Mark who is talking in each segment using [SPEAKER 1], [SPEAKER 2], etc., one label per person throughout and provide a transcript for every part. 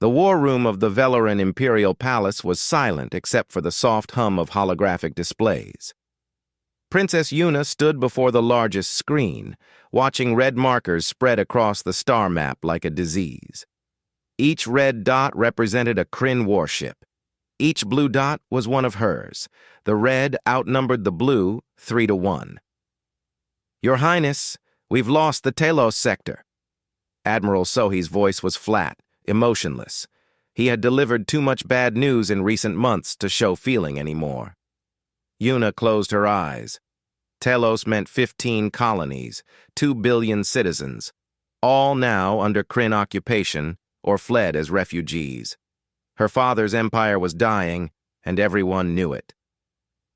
[SPEAKER 1] The war room of the Valoran Imperial Palace was silent except for the soft hum of holographic displays. Princess Yuna stood before the largest screen, watching red markers spread across the star map like a disease. Each red dot represented a Kryn warship. Each blue dot was one of hers. The red outnumbered the blue 3-1. "Your Highness, we've lost the Telos sector." Admiral Sohi's voice was flat, emotionless. He had delivered too much bad news in recent months to show feeling anymore. Yuna closed her eyes. Telos meant 15 colonies, 2 billion citizens, all now under Kryn occupation or fled as refugees. Her father's empire was dying, and everyone knew it.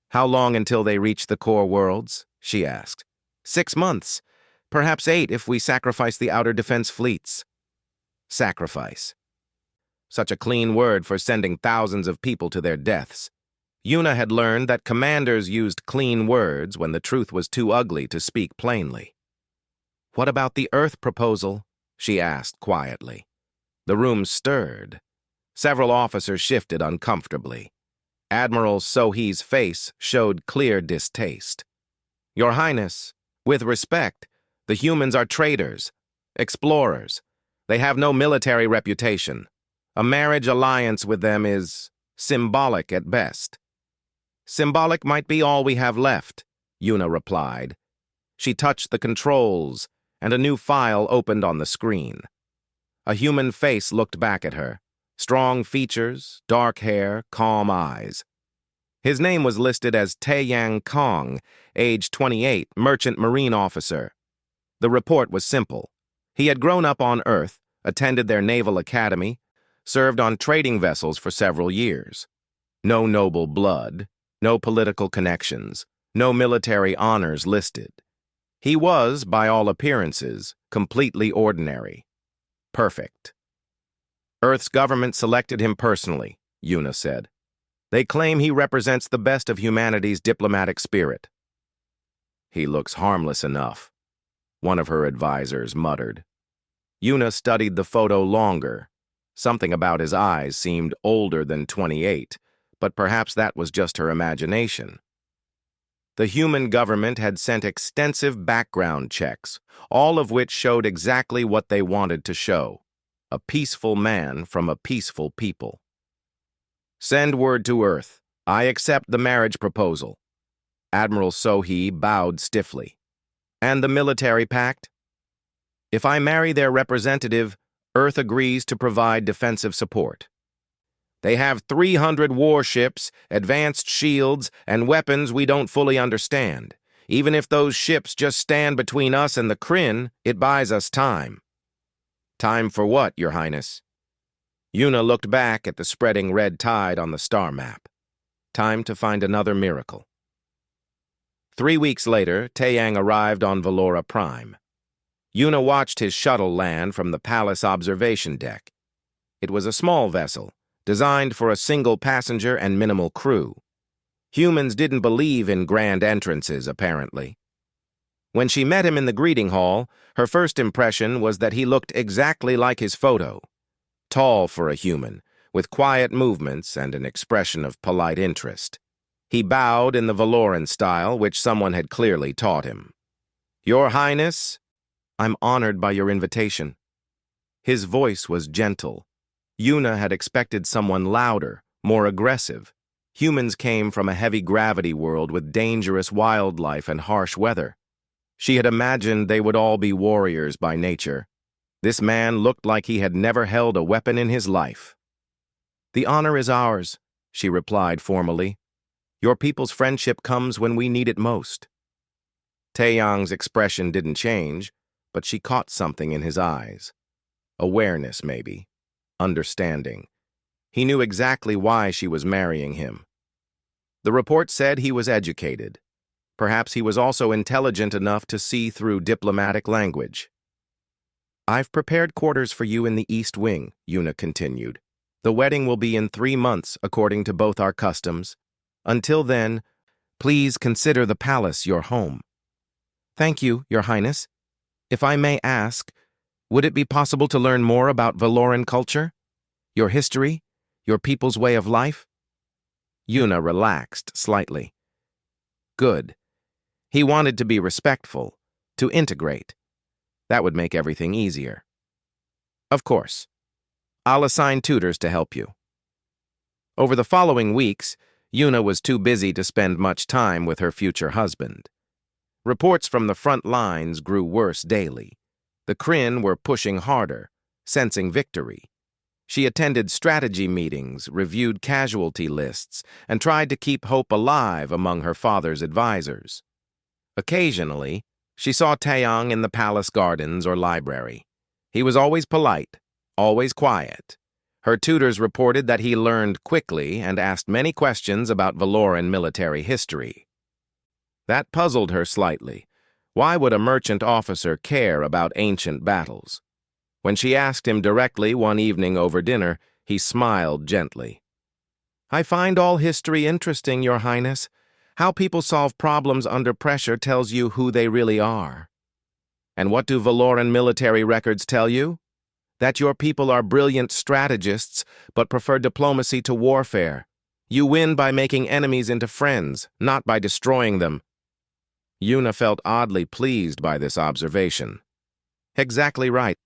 [SPEAKER 1] "How long until they reach the core worlds?" she asked. 6 months, perhaps 8 if we sacrifice the outer defense fleets." Sacrifice. Such a clean word for sending thousands of people to their deaths. Yuna had learned that commanders used clean words when the truth was too ugly to speak plainly. "What about the Earth proposal?" she asked quietly. The room stirred. Several officers shifted uncomfortably. Admiral Sohi's face showed clear distaste. "Your Highness, with respect, the humans are traders, explorers. They have no military reputation. A marriage alliance with them is symbolic at best." "Symbolic might be all we have left," Yuna replied. She touched the controls, and a new file opened on the screen. A human face looked back at her. Strong features, dark hair, calm eyes. His name was listed as Taeyang Kong, age 28, merchant marine officer. The report was simple. He had grown up on Earth, attended their naval academy, served on trading vessels for several years. No noble blood, no political connections, no military honors listed. He was, by all appearances, completely ordinary. Perfect. "Earth's government selected him personally," Yuna said. "They claim he represents the best of humanity's diplomatic spirit." "He looks harmless enough," one of her advisors muttered. Yuna studied the photo longer. Something about his eyes seemed older than 28, but perhaps that was just her imagination. The human government had sent extensive background checks, all of which showed exactly what they wanted to show: a peaceful man from a peaceful people. "Send word to Earth. I accept the marriage proposal." Admiral Sohi bowed stiffly. "And the military pact?" "If I marry their representative, Earth agrees to provide defensive support. They have 300 warships, advanced shields, and weapons we don't fully understand. Even if those ships just stand between us and the Kryn, it buys us time." "Time for what, Your Highness?" Yuna looked back at the spreading red tide on the star map. Time to find another miracle. 3 weeks later, Taeyang arrived on Valora Prime. Yuna watched his shuttle land from the palace observation deck. It was a small vessel, designed for a single passenger and minimal crew. Humans didn't believe in grand entrances, apparently. When she met him in the greeting hall, her first impression was that he looked exactly like his photo. Tall for a human, with quiet movements and an expression of polite interest. He bowed in the Valoran style, which someone had clearly taught him. "Your Highness, I'm honored by your invitation." His voice was gentle. Yuna had expected someone louder, more aggressive. Humans came from a heavy gravity world with dangerous wildlife and harsh weather. She had imagined they would all be warriors by nature. This man looked like he had never held a weapon in his life. "The honor is ours," she replied formally. "Your people's friendship comes when we need it most." Taeyang's expression didn't change, but she caught something in his eyes. Awareness, maybe. Understanding. He knew exactly why she was marrying him. The report said he was educated. Perhaps he was also intelligent enough to see through diplomatic language. "I've prepared quarters for you in the East Wing," Yuna continued. "The wedding will be in 3 months, according to both our customs. Until then, please consider the palace your home." "Thank you, Your Highness. If I may ask, would it be possible to learn more about Valoran culture?" Your history? Your people's way of life? Yuna relaxed slightly. Good. He wanted to be respectful, to integrate. That would make everything easier. Of course. I'll assign tutors to help you. Over the following weeks, Yuna was too busy to spend much time with her future husband. Reports from the front lines grew worse daily. The Kryn were pushing harder, sensing victory. She attended strategy meetings, reviewed casualty lists, and tried to keep hope alive among her father's advisors. Occasionally, she saw Taeyang in the palace gardens or library. He was always polite, always quiet. Her tutors reported that he learned quickly and asked many questions about Valoran military history. That puzzled her slightly. Why would a merchant officer care about ancient battles? When she asked him directly one evening over dinner, he smiled gently. I find all history interesting, Your Highness. How people solve problems under pressure tells you who they really are. And what do Valoran military records tell you? That your people are brilliant strategists, but prefer diplomacy to warfare. You win by making enemies into friends, not by destroying them. Yuna felt oddly pleased by this observation. Exactly right.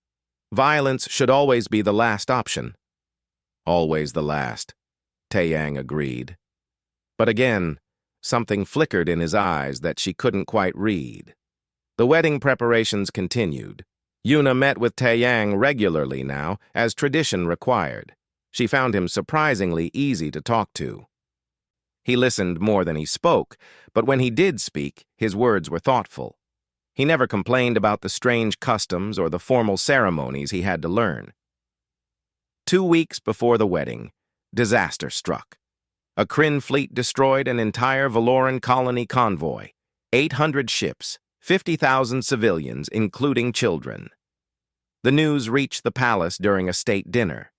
[SPEAKER 1] Violence should always be the last option. Always the last, Taeyang agreed. But again, something flickered in his eyes that she couldn't quite read. The wedding preparations continued. Yuna met with Taeyang regularly now, as tradition required. She found him surprisingly easy to talk to. He listened more than he spoke, but when he did speak, his words were thoughtful. He never complained about the strange customs or the formal ceremonies he had to learn. 2 weeks before the wedding, disaster struck. A Kryn fleet destroyed an entire Valoran colony convoy, 800 ships, 50,000 civilians, including children. The news reached the palace during a state dinner.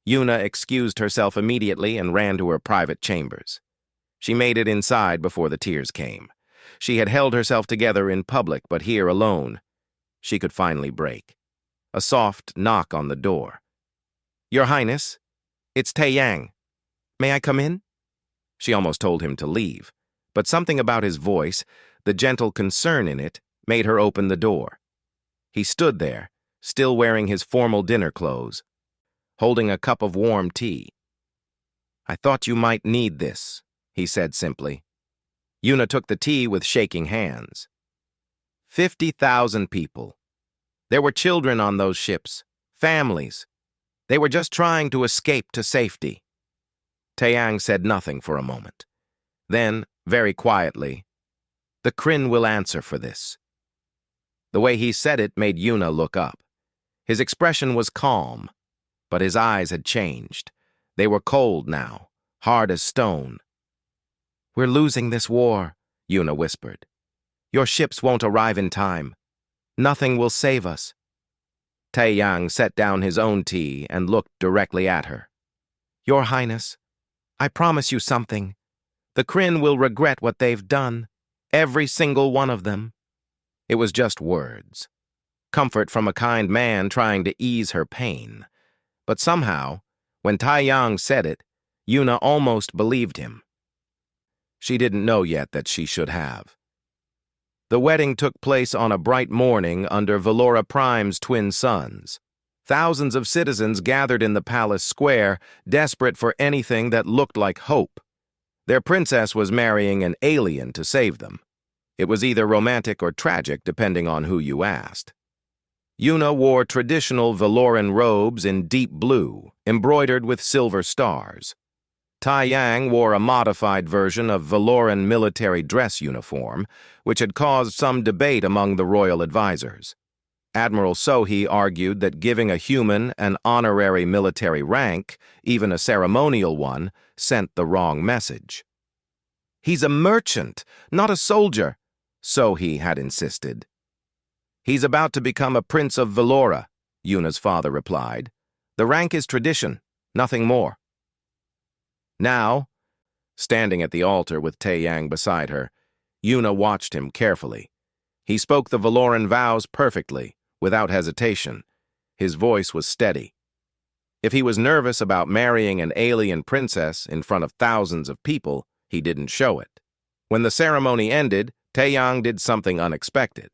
[SPEAKER 1] Yuna excused herself immediately and ran to her private chambers. She made it inside before the tears came. She had held herself together in public, but here alone, she could finally break. A soft knock on the door. Your Highness, it's Taeyang. May I come in? She almost told him to leave, but something about his voice, the gentle concern in it, made her open the door. He stood there, still wearing his formal dinner clothes, holding a cup of warm tea. I thought you might need this, he said simply. Yuna took the tea with shaking hands. 50,000 people. There were children on those ships, families. They were just trying to escape to safety. Taeyang said nothing for a moment. Then, very quietly, the Kryn will answer for this. The way he said it made Yuna look up. His expression was calm, but his eyes had changed. They were cold now, hard as stone. We're losing this war, Yuna whispered. Your ships won't arrive in time. Nothing will save us. Taeyang set down his own tea and looked directly at her. Your Highness, I promise you something. The Kryn will regret what they've done, every single one of them. It was just words. Comfort from a kind man trying to ease her pain. But somehow, when Taeyang said it, Yuna almost believed him. She didn't know yet that she should have. The wedding took place on a bright morning under Valora Prime's twin suns. Thousands of citizens gathered in the palace square, desperate for anything that looked like hope. Their princess was marrying an alien to save them. It was either romantic or tragic, depending on who you asked. Yuna wore traditional Valoran robes in deep blue, embroidered with silver stars. Taeyang wore a modified version of Valoran military dress uniform, which had caused some debate among the royal advisors. Admiral Sohee argued that giving a human an honorary military rank, even a ceremonial one, sent the wrong message. He's a merchant, not a soldier, Sohee had insisted. He's about to become a prince of Valora, Yuna's father replied. The rank is tradition, nothing more. Now, standing at the altar with Taeyang beside her, Yuna watched him carefully. He spoke the Valoran vows perfectly, without hesitation. His voice was steady. If he was nervous about marrying an alien princess in front of thousands of people, he didn't show it. When the ceremony ended, Taeyang did something unexpected.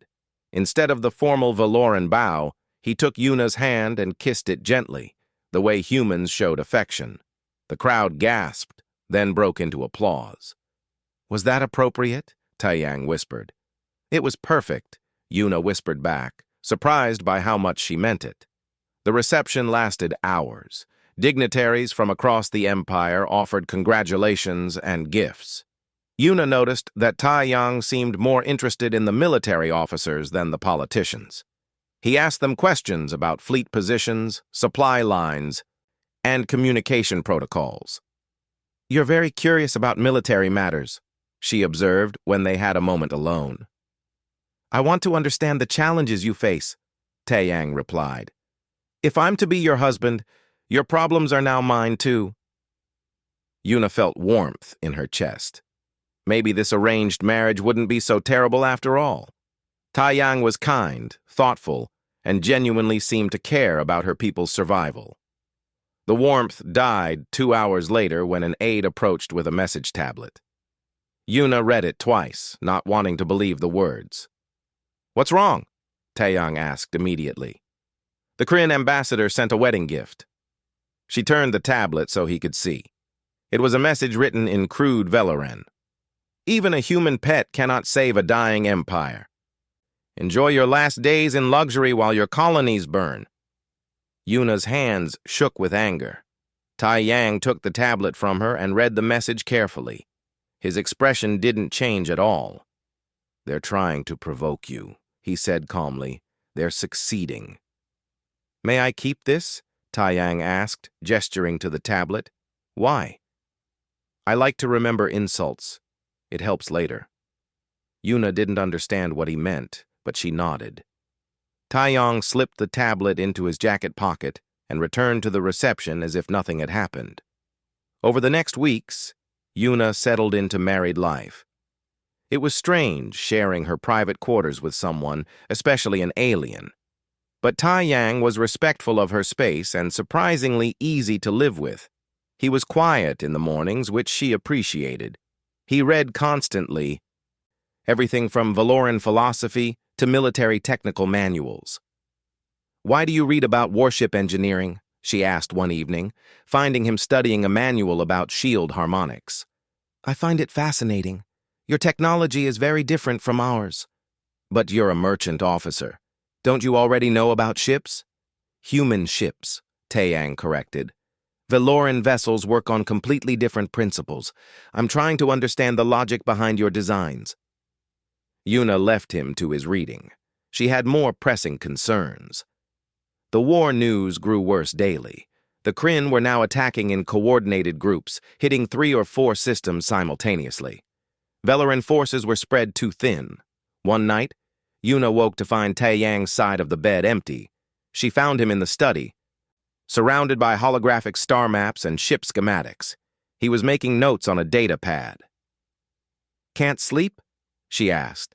[SPEAKER 1] Instead of the formal Valoran bow, he took Yuna's hand and kissed it gently, the way humans showed affection. The crowd gasped, then broke into applause. "Was that appropriate?" Taeyang whispered. "It was perfect," Yuna whispered back, surprised by how much she meant it. The reception lasted hours. Dignitaries from across the empire offered congratulations and gifts. Yuna noticed that Taeyang seemed more interested in the military officers than the politicians. He asked them questions about fleet positions, supply lines, and communication protocols. "You're very curious about military matters," she observed when they had a moment alone. "I want to understand the challenges you face," Taeyang replied. "If I'm to be your husband, your problems are now mine too." Yuna felt warmth in her chest. Maybe this arranged marriage wouldn't be so terrible after all. Taeyang was kind, thoughtful, and genuinely seemed to care about her people's survival. The warmth died 2 hours later when an aide approached with a message tablet. Yuna read it twice, not wanting to believe the words. "What's wrong?" Taeyang asked immediately. "The Korean ambassador sent a wedding gift." She turned the tablet so he could see. It was a message written in crude Valoran. "Even a human pet cannot save a dying empire. Enjoy your last days in luxury while your colonies burn." Yuna's hands shook with anger. Taeyang took the tablet from her and read the message carefully. His expression didn't change at all. "They're trying to provoke you," he said calmly. "They're succeeding." "May I keep this?" Taeyang asked, gesturing to the tablet. "Why?" "I like to remember insults. It helps later." Yuna didn't understand what he meant, but she nodded. Taeyang slipped the tablet into his jacket pocket and returned to the reception as if nothing had happened. Over the next weeks, Yuna settled into married life. It was strange sharing her private quarters with someone, especially an alien. But Taeyang was respectful of her space and surprisingly easy to live with. He was quiet in the mornings, which she appreciated. He read constantly, everything from Valoran philosophy to military technical manuals. "Why do you read about warship engineering?" she asked one evening, finding him studying a manual about shield harmonics. "I find it fascinating. Your technology is very different from ours." "But you're a merchant officer. Don't you already know about ships?" "Human ships," Taeyang corrected. "Valoran vessels work on completely different principles. I'm trying to understand the logic behind your designs." Yuna left him to his reading. She had more pressing concerns. The war news grew worse daily. The Kryn were now attacking in coordinated groups, hitting 3 or 4 systems simultaneously. Valoran forces were spread too thin. One night, Yuna woke to find Taeyang's side of the bed empty. She found him in the study, surrounded by holographic star maps and ship schematics. He was making notes on a data pad. "Can't sleep?" she asked.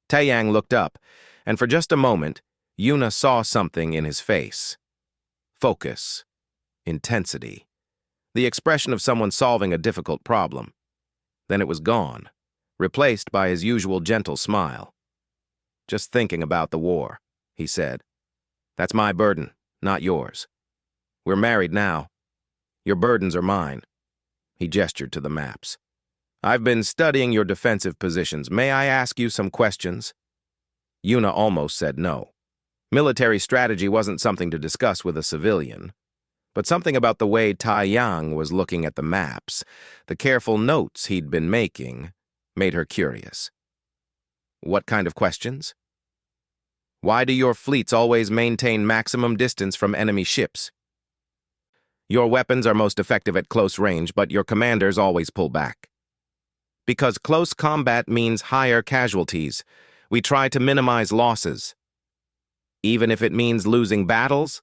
[SPEAKER 1] Taeyang looked up, and for just a moment, Yuna saw something in his face. Focus. Intensity. The expression of someone solving a difficult problem. Then it was gone, replaced by his usual gentle smile. "Just thinking about the war," he said. "That's my burden, not yours. We're married now. Your burdens are mine." He gestured to the maps. "I've been studying your defensive positions. May I ask you some questions?" Yuna almost said no. Military strategy wasn't something to discuss with a civilian. But something about the way Taeyang was looking at the maps, the careful notes he'd been making, made her curious. "What kind of questions?" "Why do your fleets always maintain maximum distance from enemy ships? Your weapons are most effective at close range, but your commanders always pull back." "Because close combat means higher casualties. We try to minimize losses." "Even if it means losing battles?"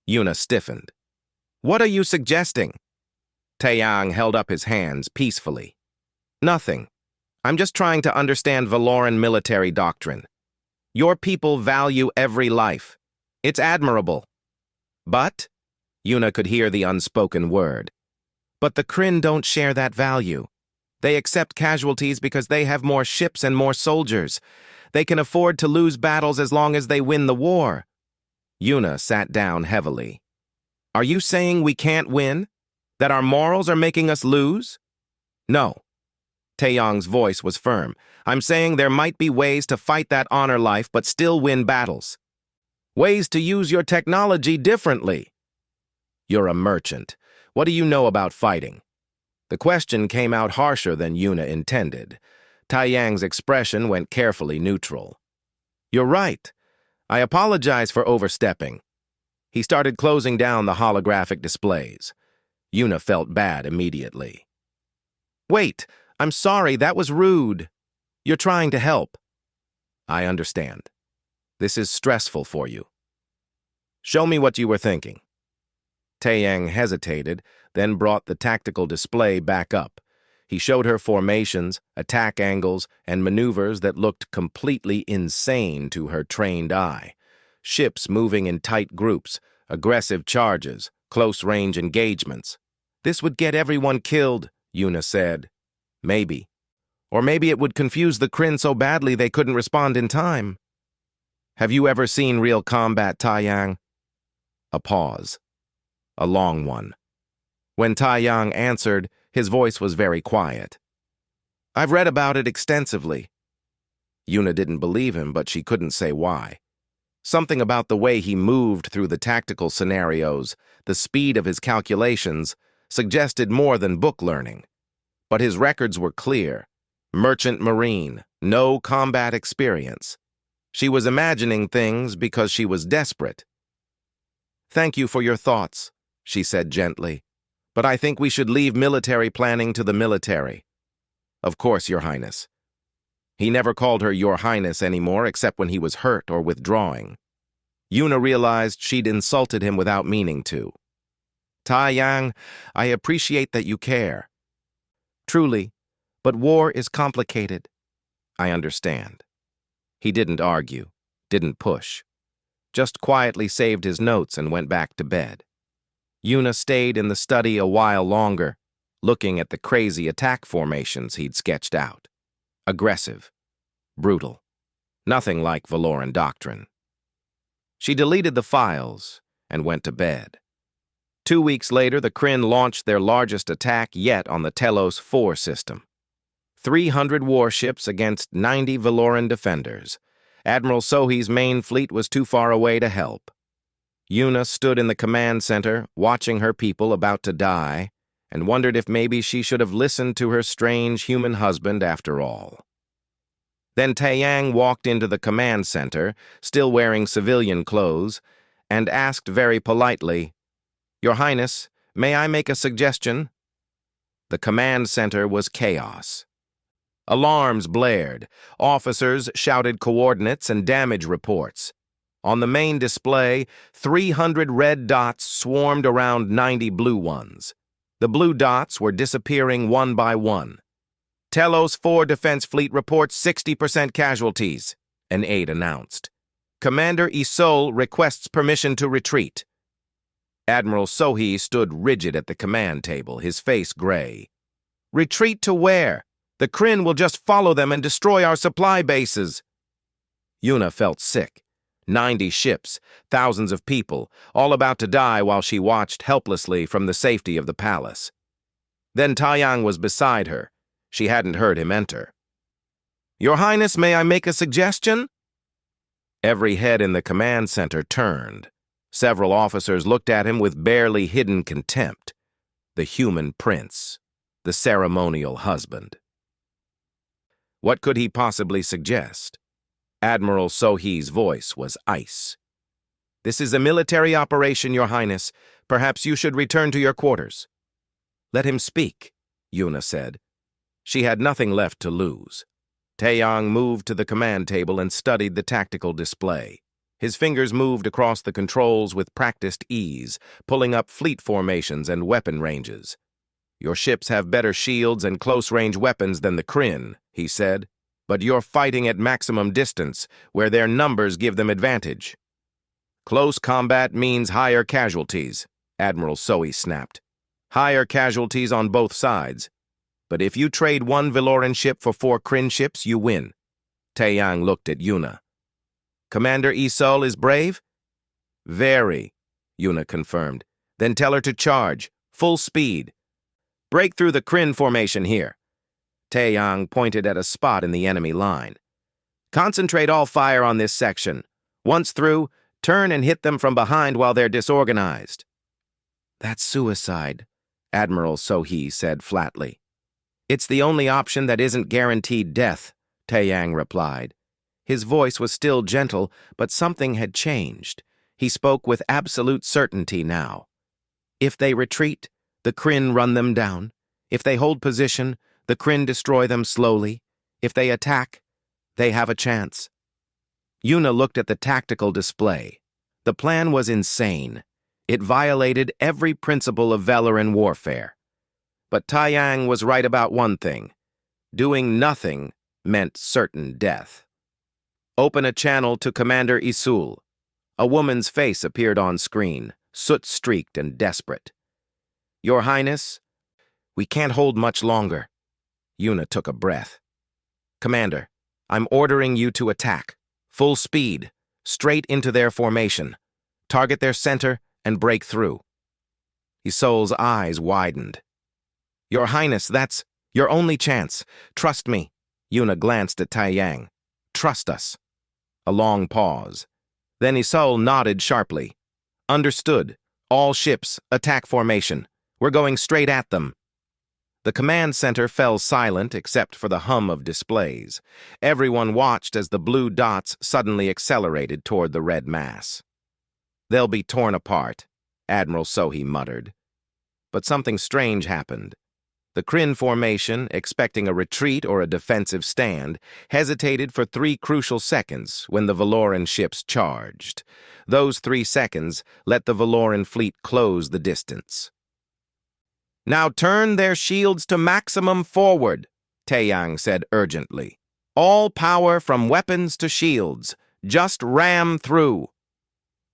[SPEAKER 1] Yuna stiffened. "What are you suggesting?" Taeyang held up his hands peacefully. "Nothing. I'm just trying to understand Valoran military doctrine. Your people value every life. It's admirable. But Yuna could hear the unspoken word. But the Kryn don't share that value. They accept casualties because they have more ships and more soldiers. They can afford to lose battles as long as they win the war. Yuna sat down heavily. Are you saying we can't win? That our morals are making us lose? No. Taeyong's voice was firm. I'm saying there might be ways to fight that honor life but still win battles. Ways to use your technology differently. You're a merchant. What do you know about fighting? The question came out harsher than Yuna intended. Taeyang's expression went carefully neutral. You're right. I apologize for overstepping. He started closing down the holographic displays. Yuna felt bad immediately. Wait, I'm sorry, that was rude. You're trying to help. I understand. This is stressful for you. Show me what you were thinking. Taeyang hesitated, then brought the tactical display back up. He showed her formations, attack angles, and maneuvers that looked completely insane to her trained eye. Ships moving in tight groups, aggressive charges, close-range engagements. This would get everyone killed, Yuna said. Maybe. Or maybe it would confuse the Kryn so badly they couldn't respond in time. Have you ever seen real combat, Taeyang? A pause. A long one. When Taeyang answered, his voice was very quiet. I've read about it extensively. Yuna didn't believe him, but she couldn't say why. Something about the way he moved through the tactical scenarios, the speed of his calculations, suggested more than book learning. But his records were clear. Merchant Marine, no combat experience. She was imagining things because she was desperate. Thank you for your thoughts, she said gently. But I think we should leave military planning to the military. Of course, Your Highness. He never called her Your Highness anymore except when he was hurt or withdrawing. Yuna realized she'd insulted him without meaning to. Taeyang, I appreciate that you care. Truly, but war is complicated. I understand. He didn't argue, didn't push. Just quietly saved his notes and went back to bed. Yuna stayed in the study a while longer, looking at the crazy attack formations he'd sketched out. Aggressive, brutal, nothing like Valoran doctrine. She deleted the files and went to bed. 2 weeks later, the Kryn launched their largest attack yet on the Telos 4 system. 300 warships against 90 Valoran defenders. Admiral Sohi's main fleet was too far away to help. Yuna stood in the command center, watching her people about to die, and wondered if maybe she should have listened to her strange human husband after all. Then Taeyang walked into the command center, still wearing civilian clothes, and asked very politely, Your Highness, may I make a suggestion? The command center was chaos. Alarms blared. Officers shouted coordinates and damage reports. On the main display, 300 red dots swarmed around 90 blue ones. The blue dots were disappearing one by one. Telos 4 Defense Fleet reports 60% casualties, an aide announced. Commander Isol requests permission to retreat. Admiral Sohi stood rigid at the command table, his face gray. Retreat to where? The Kryn will just follow them and destroy our supply bases. Yuna felt sick. 90 ships, thousands of people, all about to die while she watched helplessly from the safety of the palace. Then Taeyang was beside her. She hadn't heard him enter. Your Highness, may I make a suggestion? Every head in the command center turned. Several officers looked at him with barely hidden contempt. The human prince, the ceremonial husband. What could he possibly suggest? Admiral Sohi's voice was ice. This is a military operation, Your Highness. Perhaps you should return to your quarters. Let him speak, Yuna said. She had nothing left to lose. Taeyang moved to the command table and studied the tactical display. His fingers moved across the controls with practiced ease, pulling up fleet formations and weapon ranges. Your ships have better shields and close-range weapons than the Kryn, he said. But you're fighting at maximum distance, where their numbers give them advantage. Close combat means higher casualties, Admiral Soe snapped. Higher casualties on both sides. But if you trade one Valoran ship for 4 Kryn ships, you win. Taeyang looked at Yuna. Commander Isul is brave? Very, Yuna confirmed. Then tell her to charge. Full speed. Break through the Kryn formation here. Taeyang pointed at a spot in the enemy line. Concentrate all fire on this section. Once through, turn and hit them from behind while they're disorganized. That's suicide, Admiral Soe said flatly. It's the only option that isn't guaranteed death, Taeyang replied. His voice was still gentle, but something had changed. He spoke with absolute certainty now. If they retreat, the Kryn run them down. If they hold position, the Kryn destroy them slowly. If they attack, they have a chance. Yuna looked at the tactical display. The plan was insane. It violated every principle of Valoran warfare. But Taeyang was right about one thing. Doing nothing meant certain death. Open a channel to Commander Isul. A woman's face appeared on screen, soot-streaked and desperate. Your Highness, we can't hold much longer. Yuna took a breath. Commander, I'm ordering you to attack. Full speed, straight into their formation. Target their center and break through. Isol's eyes widened. Your Highness, that's your only chance. Trust me. Yuna glanced at Taeyang. Trust us. A long pause. Then Isul nodded sharply. Understood. All ships, attack formation. We're going straight at them. The command center fell silent except for the hum of displays. Everyone watched as the blue dots suddenly accelerated toward the red mass. They'll be torn apart, Admiral Soe muttered. But something strange happened. The Kryn formation, expecting a retreat or a defensive stand, hesitated for 3 crucial seconds when the Valoran ships charged. Those 3 seconds let the Valoran fleet close the distance. Now turn their shields to maximum forward, Taeyang said urgently. All power from weapons to shields. Just ram through.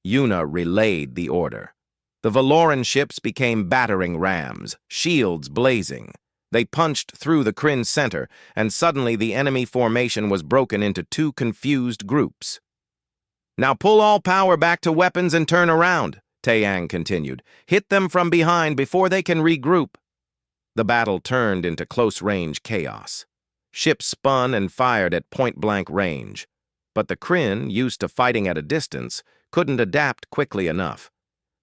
[SPEAKER 1] Yuna relayed the order. The Valoran ships became battering rams, shields blazing. They punched through the Kryn center, and suddenly the enemy formation was broken into 2 confused groups. Now pull all power back to weapons and turn around, Taeyang continued. Hit them from behind before they can regroup. The battle turned into close-range chaos. Ships spun and fired at point-blank range. But the Kryn, used to fighting at a distance, couldn't adapt quickly enough.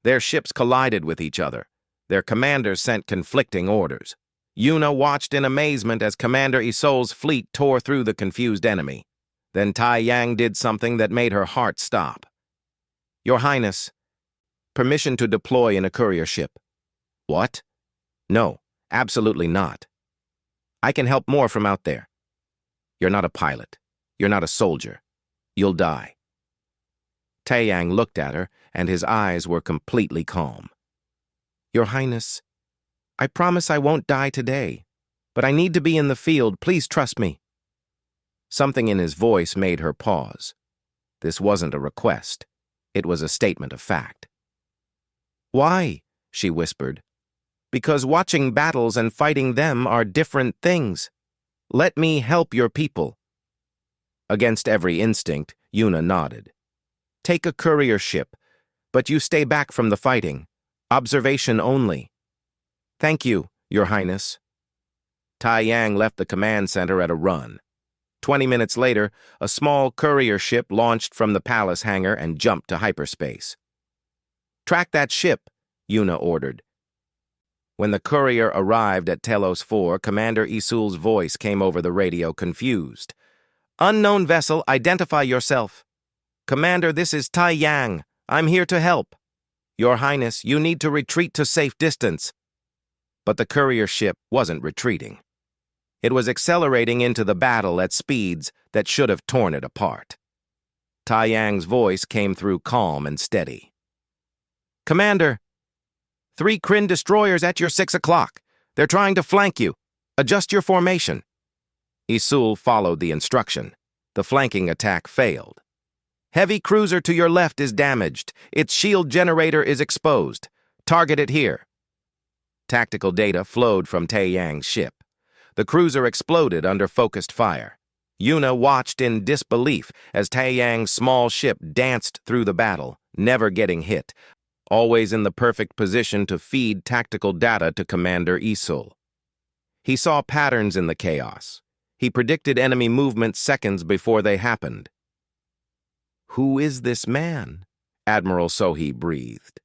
[SPEAKER 1] Their ships collided with each other. Their commanders sent conflicting orders. Yuna watched in amazement as Commander Isol's fleet tore through the confused enemy. Then Taeyang did something that made her heart stop. Your Highness, permission to deploy in a courier ship. What? No, absolutely not. I can help more from out there. You're not a pilot. You're not a soldier. You'll die. Taeyang looked at her, and his eyes were completely calm. Your Highness, I promise I won't die today, but I need to be in the field. Please trust me. Something in his voice made her pause. This wasn't a request. It was a statement of fact. Why? She whispered. Because watching battles and fighting them are different things. Let me help your people. Against every instinct, Yuna nodded. Take a courier ship, but you stay back from the fighting. Observation only. Thank you, Your Highness. Taeyang left the command center at a run. 20 minutes later, a small courier ship launched from the palace hangar and jumped to hyperspace. Track that ship, Yuna ordered. When the courier arrived at Telos 4, Commander Isul's voice came over the radio, confused. Unknown vessel, identify yourself. Commander, this is Taeyang. I'm here to help. Your Highness, you need to retreat to safe distance. But the courier ship wasn't retreating. It was accelerating into the battle at speeds that should have torn it apart. Taeyang's voice came through calm and steady. Commander, 3 Kryn destroyers at your 6 o'clock. They're trying to flank you. Adjust your formation. Isul followed the instruction. The flanking attack failed. Heavy cruiser to your left is damaged. Its shield generator is exposed. Target it here. Tactical data flowed from Taeyang's ship. The cruiser exploded under focused fire. Yuna watched in disbelief as Taeyang's small ship danced through the battle, never getting hit, always in the perfect position to feed tactical data to Commander Isul. He saw patterns in the chaos. He predicted enemy movements seconds before they happened. "Who is this man?" Admiral Sohi breathed.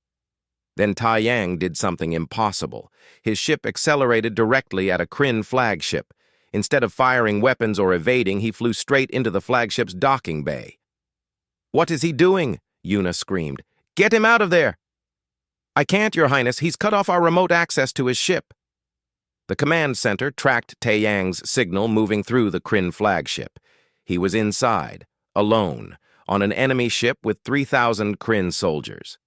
[SPEAKER 1] Then Taeyang did something impossible. His ship accelerated directly at a Kryn flagship. Instead of firing weapons or evading, he flew straight into the flagship's docking bay. "What is he doing?" Yuna screamed. "Get him out of there!" "I can't, Your Highness. He's cut off our remote access to his ship." The command center tracked Taeyang's signal moving through the Kryn flagship. He was inside, alone, on an enemy ship with 3,000 Kryn soldiers.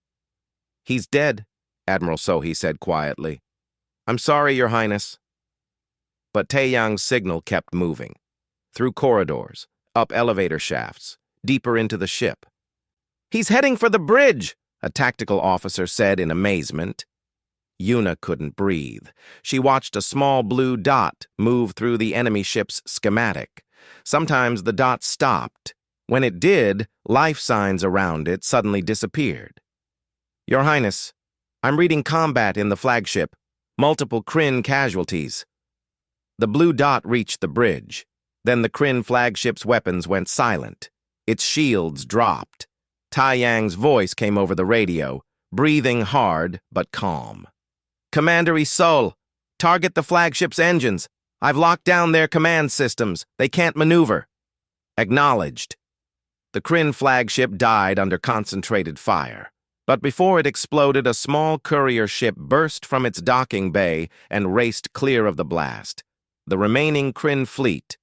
[SPEAKER 1] "He's dead," Admiral Sohi said quietly. "I'm sorry, Your Highness." But Taeyang's signal kept moving. Through corridors, up elevator shafts, deeper into the ship. "He's heading for the bridge," a tactical officer said in amazement. Yuna couldn't breathe. She watched a small blue dot move through the enemy ship's schematic. Sometimes the dot stopped. When it did, life signs around it suddenly disappeared. "Your Highness, I'm reading combat in the flagship. Multiple Kryn casualties." The blue dot reached the bridge. Then the Kryn flagship's weapons went silent. Its shields dropped. Taeyang's voice came over the radio, breathing hard but calm. "Commander Isul, target the flagship's engines. I've locked down their command systems. They can't maneuver." "Acknowledged." The Kryn flagship died under concentrated fire. But before it exploded, a small courier ship burst from its docking bay and raced clear of the blast. The remaining Kryn fleet,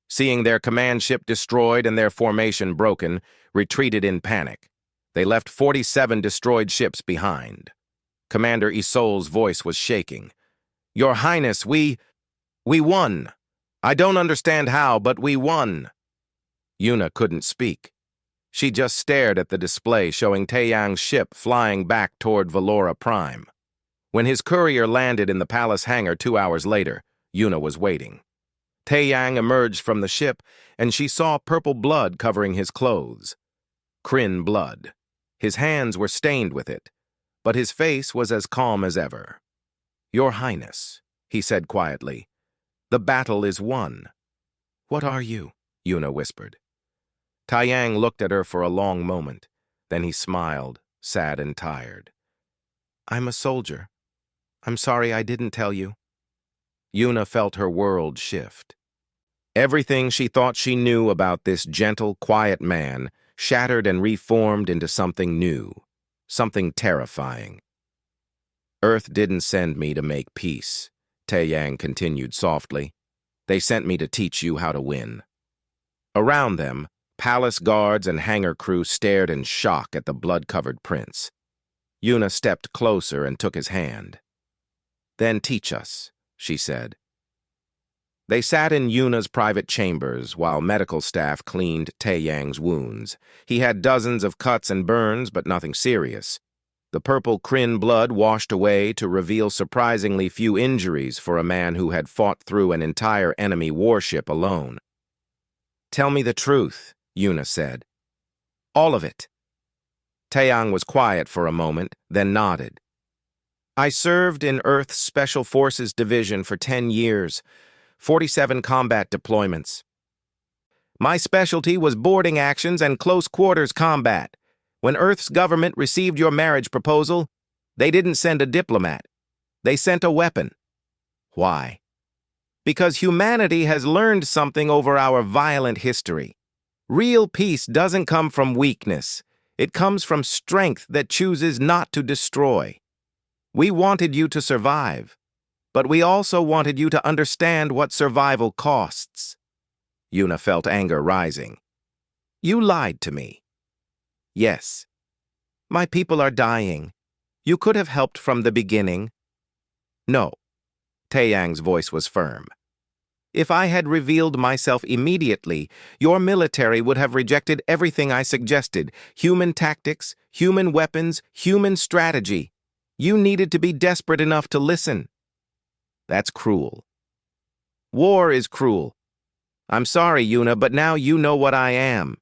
[SPEAKER 1] seeing their command ship destroyed and their formation broken, retreated in panic. They left 47 destroyed ships behind. Commander Isol's voice was shaking. "Your Highness, we won. I don't understand how, but we won." Yuna couldn't speak. She just stared at the display showing Taeyang's ship flying back toward Valora Prime. When his courier landed in the palace hangar 2 hours later, Yuna was waiting. Taeyang emerged from the ship, and she saw purple blood covering his clothes. Kryn blood. His hands were stained with it, but his face was as calm as ever. "Your Highness," he said quietly, "the battle is won." "What are you?" Yuna whispered. Taeyang looked at her for a long moment. Then he smiled, sad and tired. "I'm a soldier. I'm sorry I didn't tell you." Yuna felt her world shift. Everything she thought she knew about this gentle, quiet man shattered and reformed into something new, something terrifying. "Earth didn't send me to make peace," Taeyang continued softly. "They sent me to teach you how to win." Around them, palace guards and hangar crew stared in shock at the blood-covered prince. Yuna stepped closer and took his hand. "Then teach us," she said. They sat in Yuna's private chambers while medical staff cleaned Taeyang's wounds. He had dozens of cuts and burns, but nothing serious. The purple Kryn blood washed away to reveal surprisingly few injuries for a man who had fought through an entire enemy warship alone. "Tell me the truth," Yuna said. "All of it." Taeyang was quiet for a moment, then nodded. "I served in Earth's Special Forces Division for 10 years, 47 combat deployments. My specialty was boarding actions and close-quarters combat. When Earth's government received your marriage proposal, they didn't send a diplomat. They sent a weapon. Why? Because humanity has learned something over our violent history. Real peace doesn't come from weakness. It comes from strength that chooses not to destroy. We wanted you to survive, but we also wanted you to understand what survival costs." Yuna felt anger rising. "You lied to me." "Yes. My people are dying. You could have helped from the beginning." "No." Taeyang's voice was firm. "If I had revealed myself immediately, your military would have rejected everything I suggested: human tactics, human weapons, human strategy. You needed to be desperate enough to listen. That's cruel. War is cruel. I'm sorry, Yuna, but now you know what I am.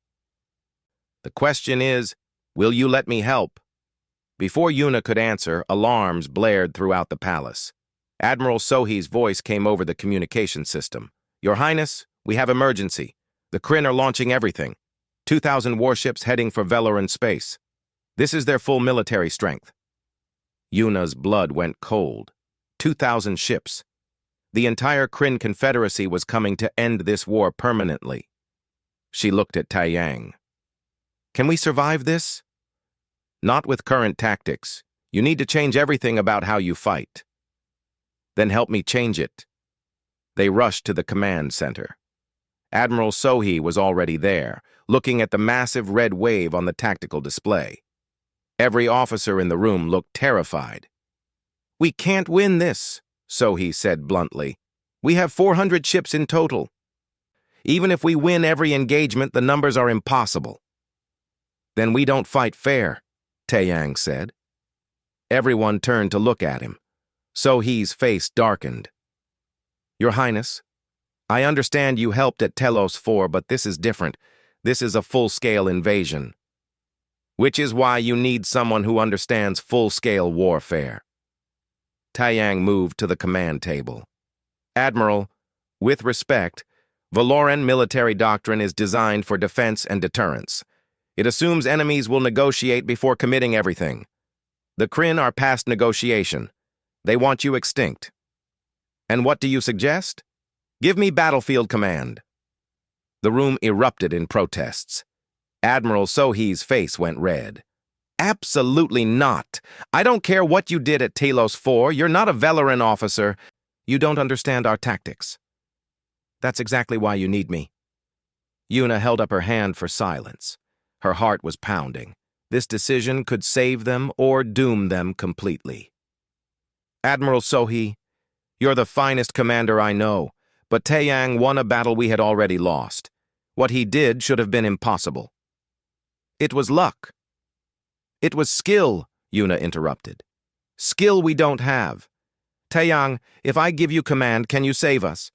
[SPEAKER 1] The question is, will you let me help? Before Yuna could answer, alarms blared throughout the palace. Admiral Sohi's voice came over the communication system. Your Highness, we have emergency. The Kryn are launching everything. 2,000 warships heading for Veloran space. This is their full military strength. Yuna's blood went cold. 2,000 ships. The entire Kryn Confederacy was coming to end this war permanently. She looked at Taiyang. Can we survive this? Not with current tactics. You need to change everything about how you fight. Then help me change it. They rushed to the command center. Admiral Sohi was already there, looking at the massive red wave on the tactical display. Every officer in the room looked terrified. We can't win this, Sohi said bluntly. We have 400 ships in total. Even if we win every engagement, the numbers are impossible. Then we don't fight fair, Taiyang said. Everyone turned to look at him. Sohi's face darkened. Your Highness, I understand you helped at Telos 4, but this is different. This is a full-scale invasion. Which is why you need someone who understands full-scale warfare. Taiyang moved to the command table. Admiral, with respect, Veloran military doctrine is designed for defense and deterrence. It assumes enemies will negotiate before committing everything. The Kryn are past negotiation. They want you extinct. And what do you suggest? Give me battlefield command. The room erupted in protests. Admiral Sohi's face went red. Absolutely not. I don't care what you did at Telos 4. You're not a Veloran officer. You don't understand our tactics. That's exactly why you need me. Yuna held up her hand for silence. Her heart was pounding. This decision could save them or doom them completely. Admiral Sohi, you're the finest commander I know, but Taiyang won a battle we had already lost. What he did should have been impossible. It was luck. It was skill, Yuna interrupted. Skill we don't have. Taiyang, if I give you command, can you save us?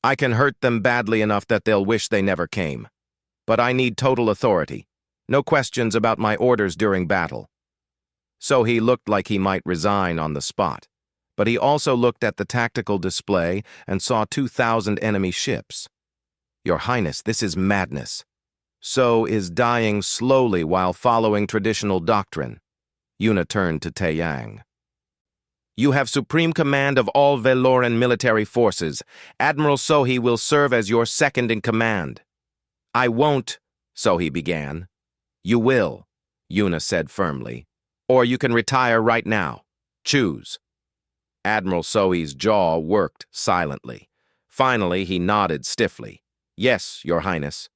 [SPEAKER 1] I can hurt them badly enough that they'll wish they never came. But I need total authority. No questions about my orders during battle. Sohi looked like he might resign on the spot, but he also looked at the tactical display and saw 2,000 enemy ships. Your Highness, this is madness. So is dying slowly while following traditional doctrine. Yuna turned to Taiyang. You have supreme command of all Veloran military forces. Admiral Sohi will serve as your second in command. I won't, Sohi began. You will, Yuna said firmly. Or you can retire right now. Choose. Admiral Sohi's jaw worked silently. Finally, he nodded stiffly. Yes, Your Highness.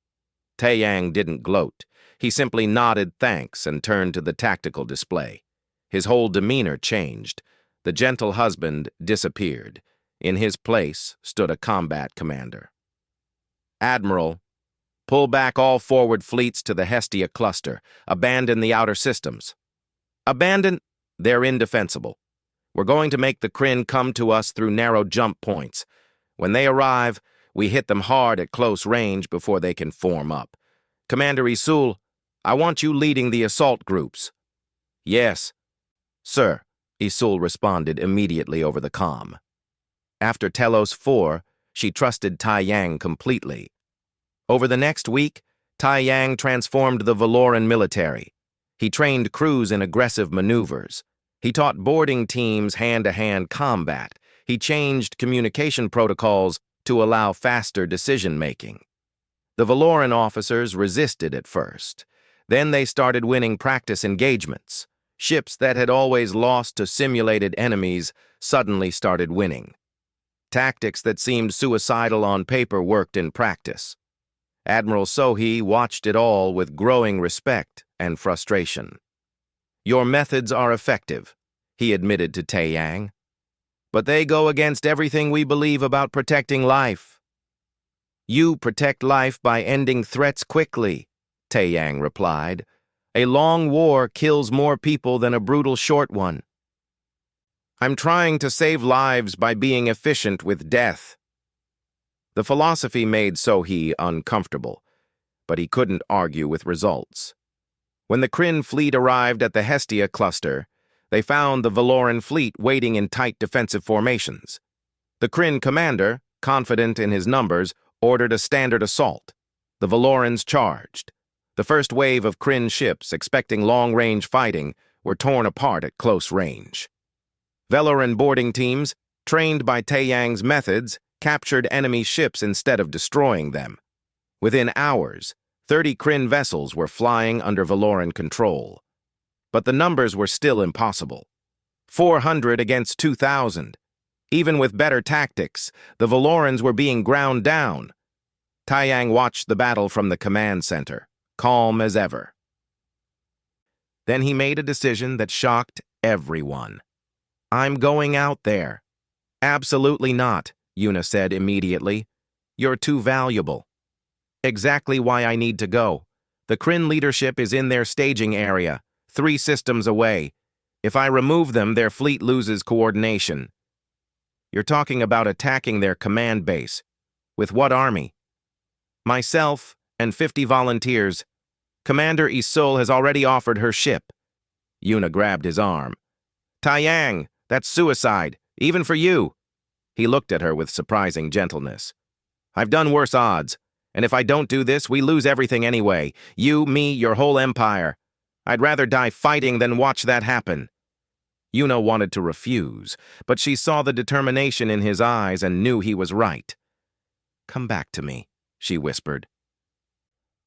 [SPEAKER 1] Taiyang didn't gloat. He simply nodded thanks and turned to the tactical display. His whole demeanor changed. The gentle husband disappeared. In his place stood a combat commander. Admiral, pull back all forward fleets to the Hestia cluster. Abandon the outer systems. Abandon? They're indefensible. We're going to make the Kryn come to us through narrow jump points. When they arrive, we hit them hard at close range before they can form up. Commander Isul, I want you leading the assault groups. Yes, sir, Isul responded immediately over the comm. After Telos 4, she trusted Taiyang completely. Over the next week, Taiyang transformed the Veloran military. He trained crews in aggressive maneuvers. He taught boarding teams hand-to-hand combat. He changed communication protocols to allow faster decision-making. The Veloran officers resisted at first. Then they started winning practice engagements. Ships that had always lost to simulated enemies suddenly started winning. Tactics that seemed suicidal on paper worked in practice. Admiral Sohi watched it all with growing respect and frustration. Your methods are effective, he admitted to Taiyang. But they go against everything we believe about protecting life. You protect life by ending threats quickly, Taiyang replied. A long war kills more people than a brutal short one. I'm trying to save lives by being efficient with death. The philosophy made Sohee uncomfortable, but he couldn't argue with results. When the Kryn fleet arrived at the Hestia cluster, they found the Valoran fleet waiting in tight defensive formations. The Kryn commander, confident in his numbers, ordered a standard assault. The Valorans charged. The first wave of Kryn ships, expecting long-range fighting, were torn apart at close range. Valoran boarding teams, trained by Taeyang's methods, captured enemy ships instead of destroying them. Within hours, 30 Kryn vessels were flying under Valoran control. But the numbers were still impossible. 400 against 2,000. Even with better tactics, the Valorans were being ground down. Taeyang watched the battle from the command center, calm as ever. Then he made a decision that shocked everyone. I'm going out there. Absolutely not, Yuna said immediately. You're too valuable. Exactly why I need to go. The Kryn leadership is in their staging area, 3 systems away. If I remove them, their fleet loses coordination. You're talking about attacking their command base. With what army? Myself and 50 volunteers. Commander Isul has already offered her ship. Yuna grabbed his arm. Taeyang, that's suicide, even for you. He looked at her with surprising gentleness. I've done worse odds, and if I don't do this, we lose everything anyway. You, me, your whole empire. I'd rather die fighting than watch that happen. Yuna wanted to refuse, but she saw the determination in his eyes and knew he was right. Come back to me, she whispered.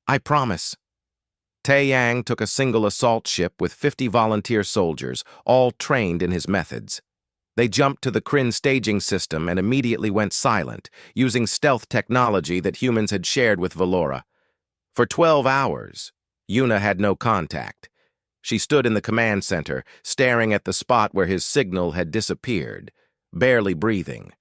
[SPEAKER 1] I promise. Taeyang took a single assault ship with 50 volunteer soldiers, all trained in his methods. They jumped to the Kryn staging system and immediately went silent, using stealth technology that humans had shared with Valora. For 12 hours, Yuna had no contact. She stood in the command center, staring at the spot where his signal had disappeared, barely breathing.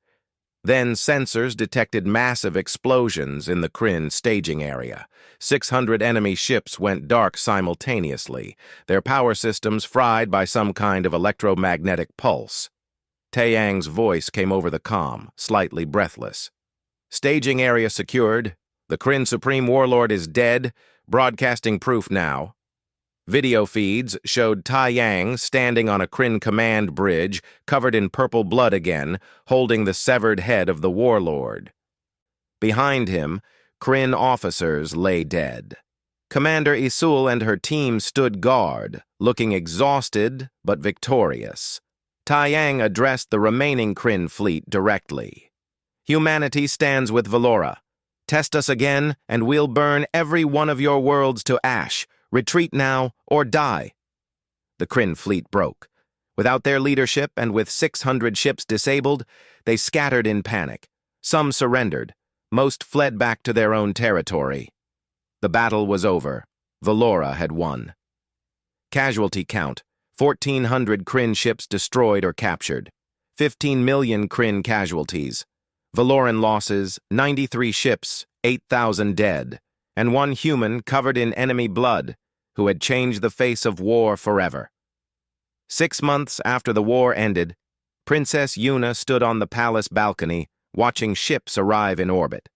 [SPEAKER 1] Then sensors detected massive explosions in the Kryn staging area. 600 enemy ships went dark simultaneously, their power systems fried by some kind of electromagnetic pulse. Taeyang's voice came over the comm, slightly breathless. Staging area secured. The Kryn Supreme Warlord is dead. Broadcasting proof now. Video feeds showed Taeyang standing on a Kryn command bridge, covered in purple blood again, holding the severed head of the warlord. Behind him, Kryn officers lay dead. Commander Isul and her team stood guard, looking exhausted but victorious. Taeyang addressed the remaining Kryn fleet directly. Humanity stands with Valora. Test us again, and we'll burn every one of your worlds to ash. Retreat now, or die. The Kryn fleet broke. Without their leadership and with 600 ships disabled, they scattered in panic. Some surrendered. Most fled back to their own territory. The battle was over. Valora had won. Casualty count: 1,400 Kryn ships destroyed or captured. 15 million Kryn casualties. Valoran losses: 93 ships, 8,000 dead, and 1 human covered in enemy blood, who had changed the face of war forever. 6 months after the war ended, Princess Yuna stood on the palace balcony, watching ships arrive in orbit.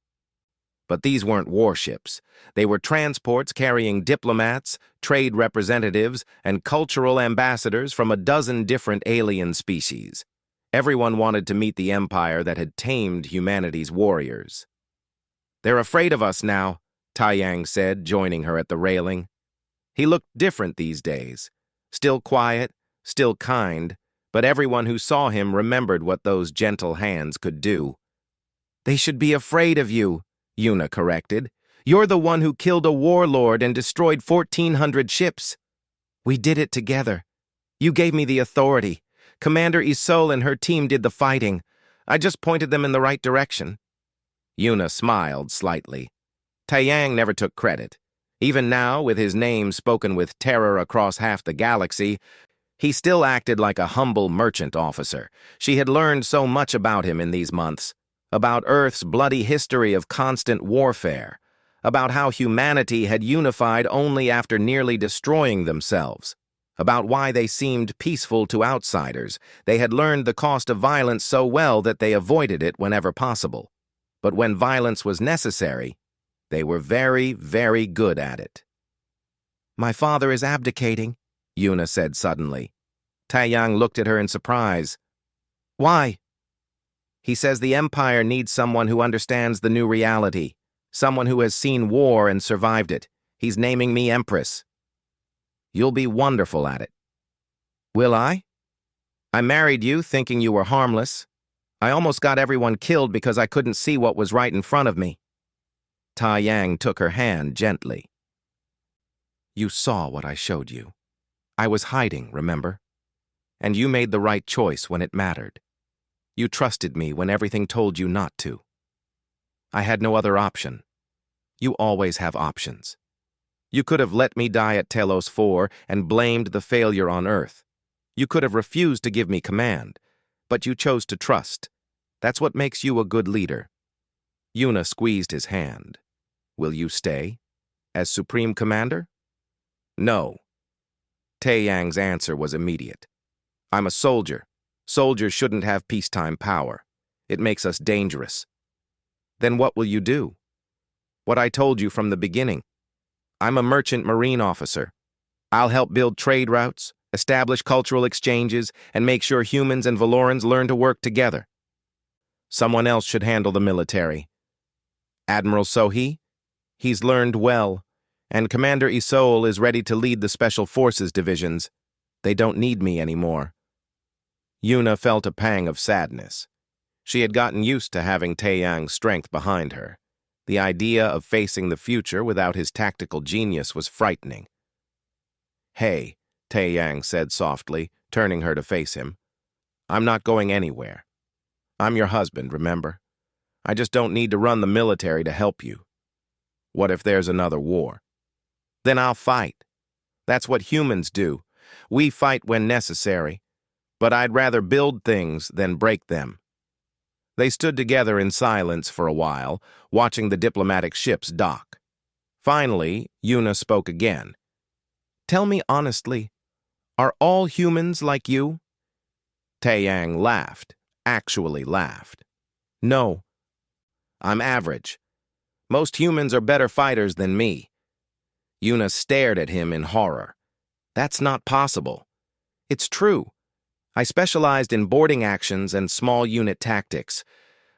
[SPEAKER 1] But these weren't warships. They were transports carrying diplomats, trade representatives, and cultural ambassadors from a dozen different alien species. Everyone wanted to meet the empire that had tamed humanity's warriors. They're afraid of us now, Taeyang said, joining her at the railing. He looked different these days. Still quiet, still kind, but everyone who saw him remembered what those gentle hands could do. They should be afraid of you, Yuna corrected. You're the one who killed a warlord and destroyed 1,400 ships. We did it together. You gave me the authority. Commander Isul and her team did the fighting. I just pointed them in the right direction. Yuna smiled slightly. Taeyang never took credit. Even now, with his name spoken with terror across half the galaxy, he still acted like a humble merchant officer. She had learned so much about him in these months, about Earth's bloody history of constant warfare, about how humanity had unified only after nearly destroying themselves. about why they seemed peaceful to outsiders. They had learned the cost of violence so well that they avoided it whenever possible. But when violence was necessary, they were very, very good at it. "My father is abdicating," Yuna said suddenly. Taeyang looked at her in surprise. "Why?" "He says the Empire needs someone who understands the new reality, someone who has seen war and survived it. He's naming me Empress." "You'll be wonderful at it." "Will I? I married you thinking you were harmless. I almost got everyone killed because I couldn't see what was right in front of me." Taeyang took her hand gently. "You saw what I showed you. I was hiding, remember? And you made the right choice when it mattered. You trusted me when everything told you not to. I had no other option. You always have options. You could have let me die at Telos 4 and blamed the failure on Earth. You could have refused to give me command, but you chose to trust. That's what makes you a good leader." Yuna squeezed his hand. "Will you stay? As Supreme Commander?" "No." Taeyang's answer was immediate. "I'm a soldier. Soldiers shouldn't have peacetime power. It makes us dangerous." "Then what will you do?" "What I told you from the beginning. I'm a merchant marine officer. I'll help build trade routes, establish cultural exchanges, and make sure humans and Valorans learn to work together. Someone else should handle the military. Admiral Sohee? He's learned well, and Commander Isol is ready to lead the Special Forces divisions. They don't need me anymore." Yuna felt a pang of sadness. She had gotten used to having Taeyang's strength behind her. The idea of facing the future without his tactical genius was frightening. "Hey," Taeyang said softly, turning her to face him. "I'm not going anywhere. I'm your husband, remember? I just don't need to run the military to help you. What if there's another war? Then I'll fight. That's what humans do. We fight when necessary. But I'd rather build things than break them." They stood together in silence for a while, watching the diplomatic ships dock. Finally, Yuna spoke again. "Tell me honestly, are all humans like you?" Taeyang laughed, actually laughed. "No. I'm average. Most humans are better fighters than me." Yuna stared at him in horror. "That's not possible." "It's true. I specialized in boarding actions and small unit tactics.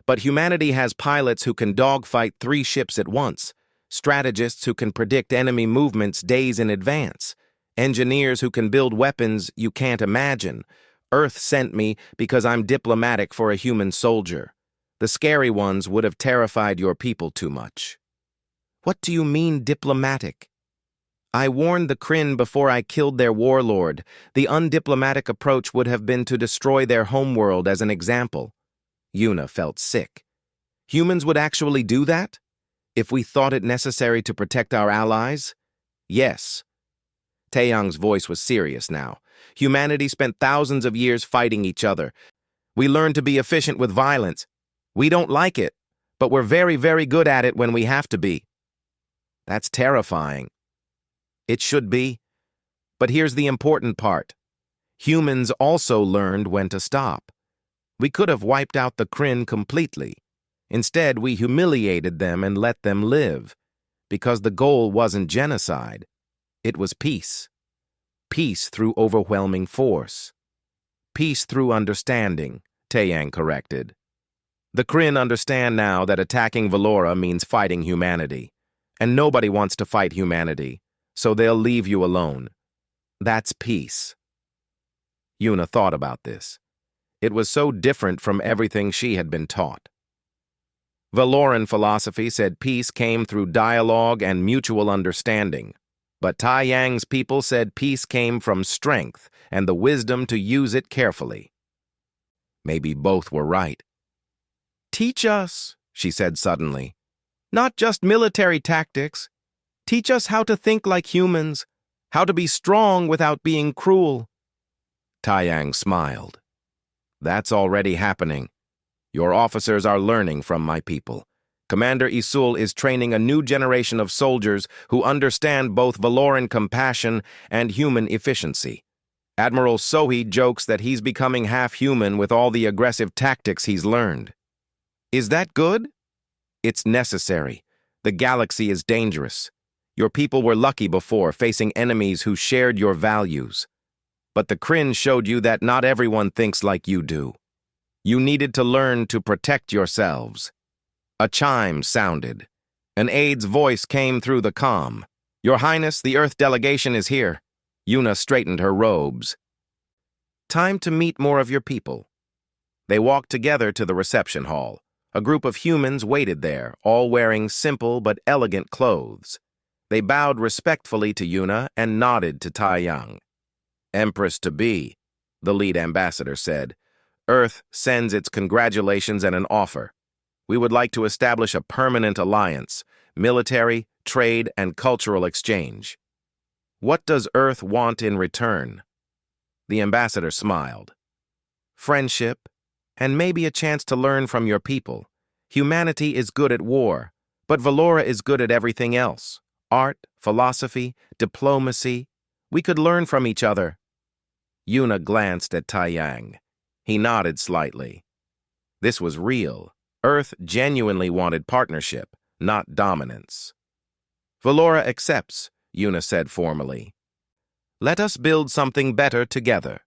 [SPEAKER 1] But humanity has pilots who can dogfight 3 ships at once, strategists who can predict enemy movements days in advance, engineers who can build weapons you can't imagine. Earth sent me because I'm diplomatic for a human soldier. The scary ones would have terrified your people too much." "What do you mean diplomatic?" "I warned the Kryn before I killed their warlord. The undiplomatic approach would have been to destroy their homeworld as an example." Yuna felt sick. "Humans would actually do that? If we thought it necessary to protect our allies?" "Yes." Taeyang's voice was serious now. "Humanity spent thousands of years fighting each other. We learned to be efficient with violence. We don't like it, but we're very, very good at it when we have to be." "That's terrifying." "It should be. But here's the important part. Humans also learned when to stop. We could have wiped out the Kryn completely. Instead, we humiliated them and let them live. Because the goal wasn't genocide. It was peace. Peace through overwhelming force. Peace through understanding," Taeyang corrected. "The Kryn understand now that attacking Valora means fighting humanity. And nobody wants to fight humanity. So they'll leave you alone. That's peace." Yuna thought about this. It was so different from everything she had been taught. Valoran philosophy said peace came through dialogue and mutual understanding. But Taeyang's people said peace came from strength and the wisdom to use it carefully. Maybe both were right. "Teach us," she said suddenly. "Not just military tactics. Teach us how to think like humans, how to be strong without being cruel." Taeyang smiled. "That's already happening. Your officers are learning from my people. Commander Isul is training a new generation of soldiers who understand both Valoran compassion and human efficiency. Admiral Sohi jokes that he's becoming half-human with all the aggressive tactics he's learned. Is that good? It's necessary. The galaxy is dangerous. Your people were lucky before, facing enemies who shared your values. But the Kryn showed you that not everyone thinks like you do. You needed to learn to protect yourselves. A chime sounded. An aide's voice came through the comm. Your Highness, the Earth delegation is here. Yuna straightened her robes. Time to meet more of your people. They walked together to the reception hall. A group of humans waited there, all wearing simple but elegant clothes. They bowed respectfully to Yuna and nodded to Taiyang. Empress-to-be, the lead ambassador said. Earth sends its congratulations and an offer. We would like to establish a permanent alliance, military, trade, and cultural exchange. What does Earth want in return? The ambassador smiled. Friendship, and maybe a chance to learn from your people. Humanity is good at war, but Valora is good at everything else. Art, philosophy, diplomacy. We could learn from each other. Yuna glanced at Taiyang. He nodded slightly. This was real. Earth genuinely wanted partnership, not dominance. Valora accepts, Yuna said formally. Let us build something better together.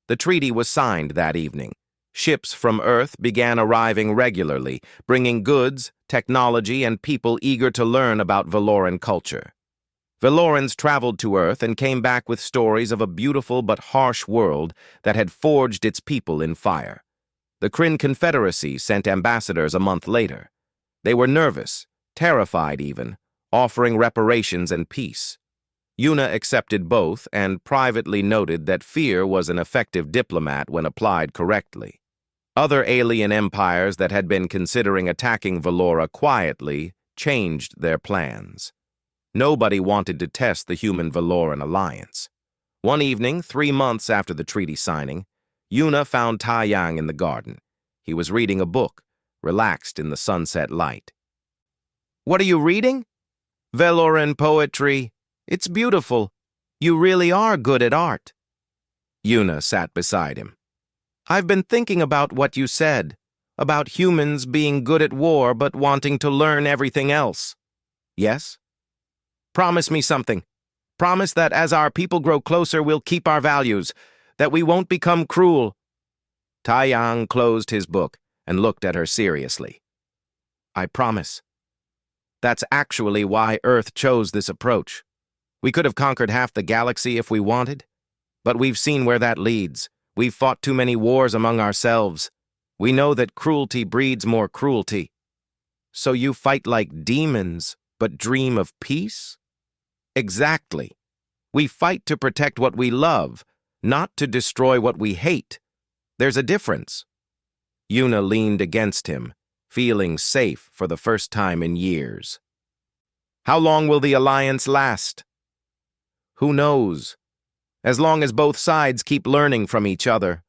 [SPEAKER 1] The treaty was signed that evening. Ships from Earth began arriving regularly, bringing goods, technology, and people eager to learn about Valoran culture. Valorans traveled to Earth and came back with stories of a beautiful but harsh world that had forged its people in fire. The Kryn Confederacy sent ambassadors a month later. They were nervous, terrified even, offering reparations and peace. Yuna accepted both and privately noted that fear was an effective diplomat when applied correctly. Other alien empires that had been considering attacking Valora quietly changed their plans. Nobody wanted to test the human-Valoran alliance. One evening, 3 months after the treaty signing, Yuna found Taiyang in the garden. He was reading a book, relaxed in the sunset light. What are you reading? Valoran poetry. It's beautiful. You really are good at art. Yuna sat beside him. I've been thinking about what you said, about humans being good at war but wanting to learn everything else. Yes? Promise me something. Promise that as our people grow closer, we'll keep our values, that we won't become cruel. Taiyang closed his book and looked at her seriously. I promise. That's actually why Earth chose this approach. We could have conquered half the galaxy if we wanted, but we've seen where that leads. We've fought too many wars among ourselves. We know that cruelty breeds more cruelty. So you fight like demons, but dream of peace? Exactly. We fight to protect what we love, not to destroy what we hate. There's a difference. Yuna leaned against him, feeling safe for the first time in years. How long will the alliance last? Who knows? As long as both sides keep learning from each other.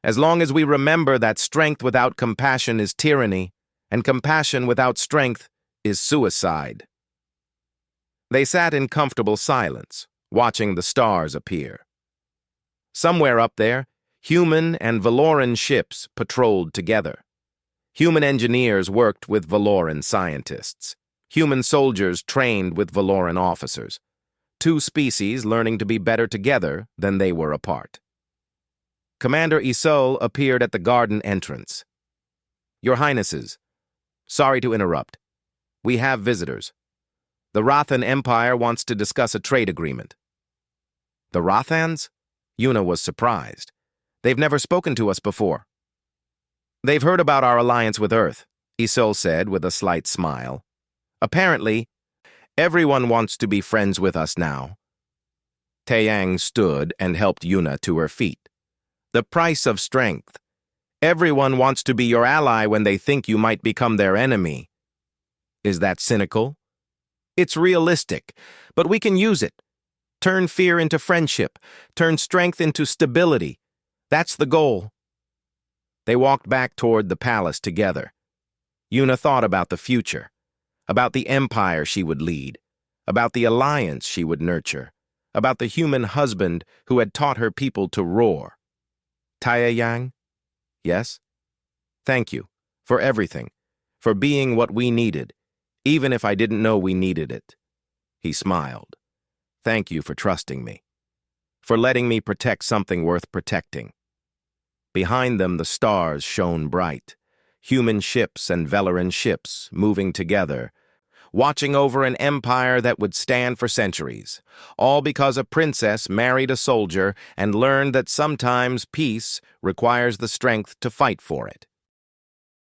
[SPEAKER 1] As long as we remember that strength without compassion is tyranny, and compassion without strength is suicide. They sat in comfortable silence, watching the stars appear. Somewhere up there, human and Valoran ships patrolled together. Human engineers worked with Valoran scientists. Human soldiers trained with Valoran officers. Two species learning to be better together than they were apart. Commander Isol appeared at the garden entrance. Your Highnesses, sorry to interrupt. We have visitors. The Rathan Empire wants to discuss a trade agreement. The Rathans? Yuna was surprised. They've never spoken to us before. They've heard about our alliance with Earth, Isol said with a slight smile. Apparently, everyone wants to be friends with us now. Taiyang stood and helped Yuna to her feet. The price of strength. Everyone wants to be your ally when they think you might become their enemy. Is that cynical? It's realistic, but we can use it. Turn fear into friendship. Turn strength into stability. That's the goal. They walked back toward the palace together. Yuna thought about the future, about the empire she would lead, about the alliance she would nurture, about the human husband who had taught her people to roar. Taeyang? Yes? Thank you. For everything. For being what we needed, even if I didn't know we needed it. He smiled. Thank you for trusting me. For letting me protect something worth protecting. Behind them, the stars shone bright. Human ships and Velaran ships moving together, watching over an empire that would stand for centuries, all because a princess married a soldier and learned that sometimes peace requires the strength to fight for it.